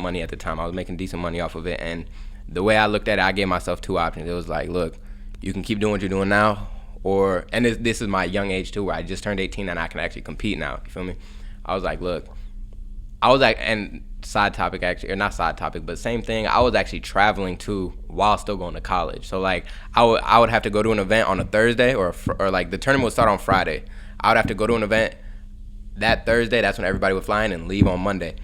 money at the time. I was making decent money off of it. And the way I looked at it, I gave myself two options. It was like, look, you can keep doing what you're doing now, and this is my young age too, where I just turned 18 and I can actually compete now. You feel me? I was like, look, and side topic actually, or not side topic, but same thing. I was actually traveling too while still going to college. So like I would have to go to an event on a Thursday or like the tournament would start on Friday. I would have to go to an event that Thursday. That's when everybody would fly in and leave on Monday.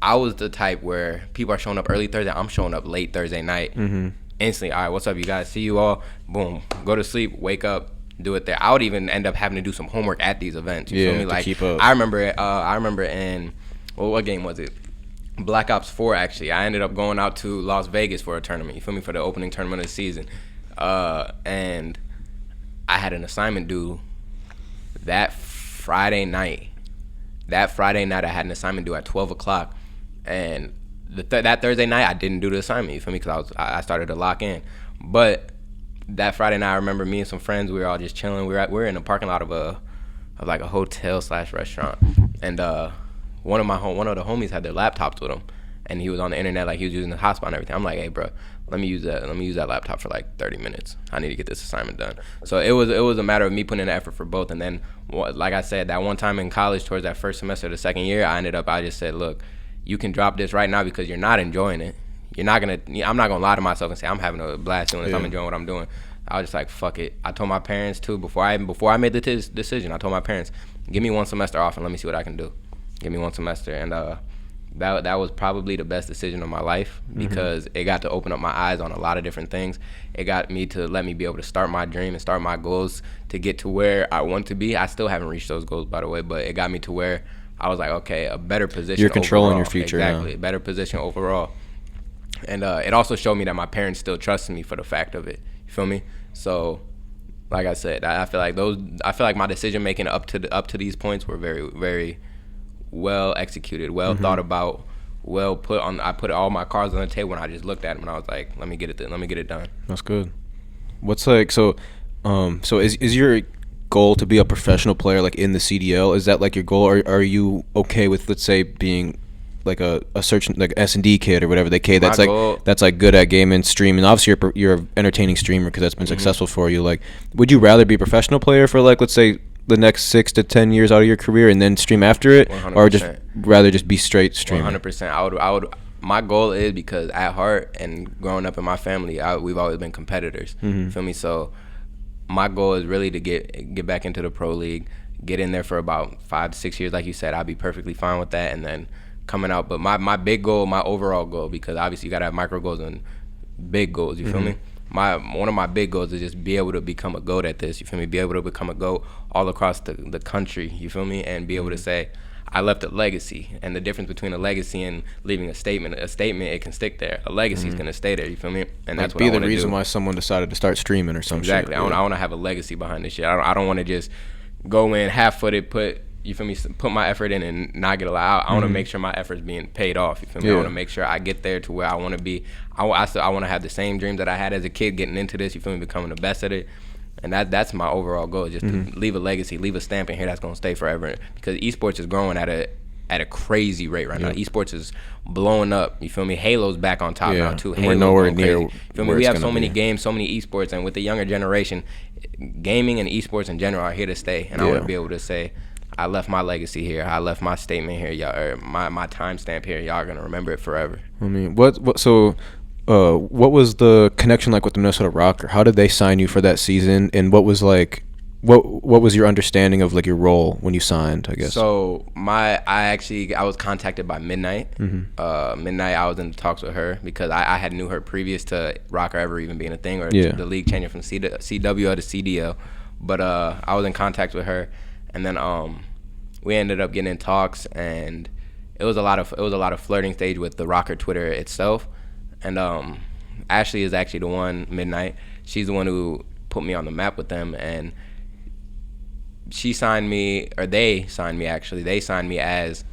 I was the type where people are showing up early Thursday. I'm showing up late Thursday night. Instantly, all right, what's up, you guys? See you all. Boom. Go to sleep, wake up, do it there. I would even end up having to do some homework at these events. You feel me? Like, keep up. I remember in, what game was it? Black Ops 4, actually. I ended up going out to Las Vegas for a tournament, you feel me, for the opening tournament of the season. And I had an assignment due that Friday night. I had an assignment due at 12 o'clock. And that Thursday night, I didn't do the assignment, you feel me, because I started to lock in. But that Friday night, I remember me and some friends, we were all just chilling. We were in the parking lot of like a hotel/restaurant. And one of the homies had their laptops with him, and he was on the internet, like he was using the hotspot and everything. I'm like, hey, bro, let me use that laptop for like 30 minutes. I need to get this assignment done. So it was a matter of me putting in the effort for both. And then, like I said, that one time in college, towards that first semester of the second year, I just said, look, you can drop this right now because you're not enjoying it. I'm not gonna lie to myself and say I'm having a blast doing this. I'm enjoying what I'm doing. I was just like, fuck it. I told my parents too, before I made the decision, I told my parents, give me one semester off and let me see what I can do. Give me one semester. And that was probably the best decision of my life, because it got to open up my eyes on a lot of different things. It got me to let me be able to start my dream and start my goals to get to where I want to be. I still haven't reached those goals, by the way, but it got me to where I was like, okay, a better position. You're controlling overall. Your future. Exactly, now. A better position overall. And it also showed me that my parents still trusted me for the fact of it. You feel me? So, like I said, I feel like my decision making up to these points were very, very well executed, well thought about, well put on. I put all my cards on the table and I just looked at them and I was like, let me get it done. That's good. What's like so is your goal to be a professional player like in the CDL? Is that like your goal, or are you okay with, let's say, being like a search like S&D kid or whatever that's like good at gaming, streaming? Obviously you're an entertaining streamer because that's been successful for you. Like, would you rather be a professional player for like, let's say, the next 6 to 10 years out of your career and then stream after it, 100%. Or just rather just be straight streamer? 100%. I would. My goal is, because at heart and growing up in my family, we've always been competitors. You feel me? So my goal is really to get back into the pro league, get in there for about 5 to 6 years, like you said. I'll be perfectly fine with that, and then coming out. But my big goal, my overall goal, because obviously you gotta have micro goals and big goals. You feel me? One of my big goals is just be able to become a GOAT at this. You feel me? Be able to become a GOAT all across the country. You feel me? And be able to say, I left a legacy. And the difference between a legacy and leaving a statement, it can stick there. A legacy is gonna stay there. You feel me? And that's what I want to do. Be the reason why someone decided to start streaming or something. Exactly. I want to have a legacy behind this shit. I don't want to just go in half-footed, put my effort in and not get a lot. I want to make sure my effort's being paid off. You feel me? I want to make sure I get there to where I want to be. I want to have the same dreams that I had as a kid getting into this. You feel me? Becoming the best at it. And that's my overall goal, just to leave a legacy, leave a stamp in here that's going to stay forever. Because esports is growing at a crazy rate right now. Esports is blowing up. You feel me? Halo's back on top now too. We're nowhere near. You feel me? We have so many games, so many esports, and with the younger generation, gaming and esports in general are here to stay. And I want to be able to say, I left my legacy here. I left my statement here, y'all, or my timestamp here. Y'all are gonna remember it forever. I mean, what was the connection like with the Minnesota ROKKR? How did they sign you for that season? And what was like, what was your understanding of like your role when you signed, I guess? So I was contacted by Midnight. Midnight, I was in talks with her because I had knew her previous to ROKKR ever even being a thing, or the league changing from CW to CDL. But I was in contact with her. And then we ended up getting in talks, and it was a lot of flirting stage with the ROKKR Twitter itself. And Ashley is actually the one, Midnight. She's the one who put me on the map with them, and they signed me actually. They signed me as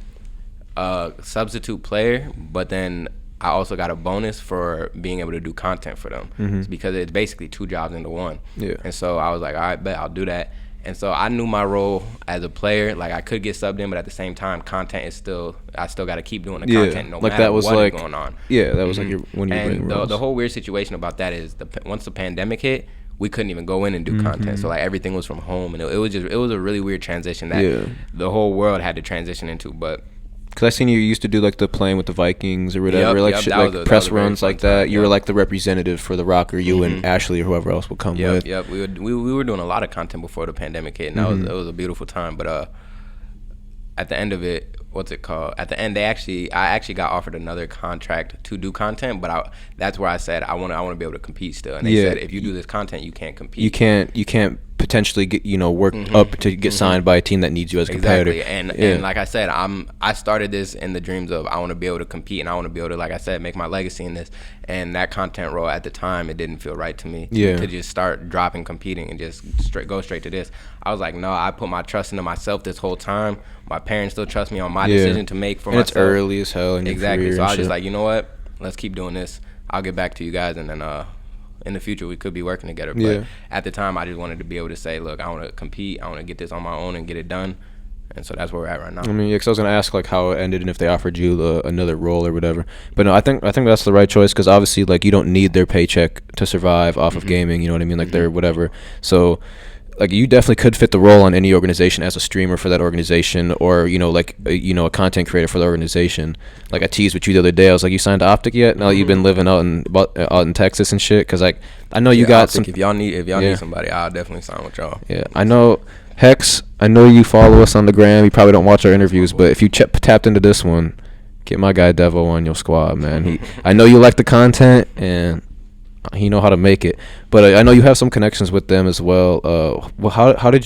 a substitute player, but then I also got a bonus for being able to do content for them. It's because it's basically 2 jobs into one. And so I was like, all right, bet I'll do that. And so I knew my role as a player. Like, I could get subbed in, but at the same time, content is still, I still got to keep doing the content no like matter that was what like, is going on. Yeah, that was like one of your And roles. the whole weird situation about that is once the pandemic hit, we couldn't even go in and do content. So like everything was from home, and it was a really weird transition that the whole world had to transition into. But because I seen you used to do like the playing with the Vikings or whatever, shit, like press runs like that. You were like the representative for the ROKKR. You and Ashley or whoever else would come with. Yep. We were doing a lot of content before the pandemic hit, and it was a beautiful time. But at the end of it, what's it called? At the end, I actually got offered another contract to do content, but that's where I said I want to be able to compete still. And they said if you do this content, you can't compete. You can't potentially get work up to get signed by a team that needs you as a competitor. Exactly. And like I said, I started this in the dreams of I want to be able to compete, and I want to be able to, like I said, make my legacy in this. And that content role at the time, it didn't feel right to me to just start dropping competing and just go straight to this. I was like, no, I put my trust into myself this whole time. My parents still trust me on my decision to make for myself. It's early as hell in your career. So I was just like, you know what? Let's keep doing this. I'll get back to you guys, and then in the future we could be working together. But at the time, I just wanted to be able to say, look, I want to compete. I want to get this on my own and get it done. And so that's where we're at right now. I mean, because I was gonna ask like how it ended and if they offered you another role or whatever. But no, I think that's the right choice because obviously like you don't need their paycheck to survive off of gaming. You know what I mean? Like they're whatever. So like you definitely could fit the role on any organization as a streamer for that organization, or a content creator for the organization. Like I teased with you the other day, I was like, you signed to Optic yet? Now that you've been living out in Texas and shit, because like I know you got Optic, if y'all need somebody, I'll definitely sign with y'all. Yeah, I know. Hex, I know you follow us on the gram. You probably don't watch our interviews, but if you tapped into this one, get my guy Devo on your squad, man. I know you like the content and he know how to make it. But I know you have some connections with them as well. Well, how did you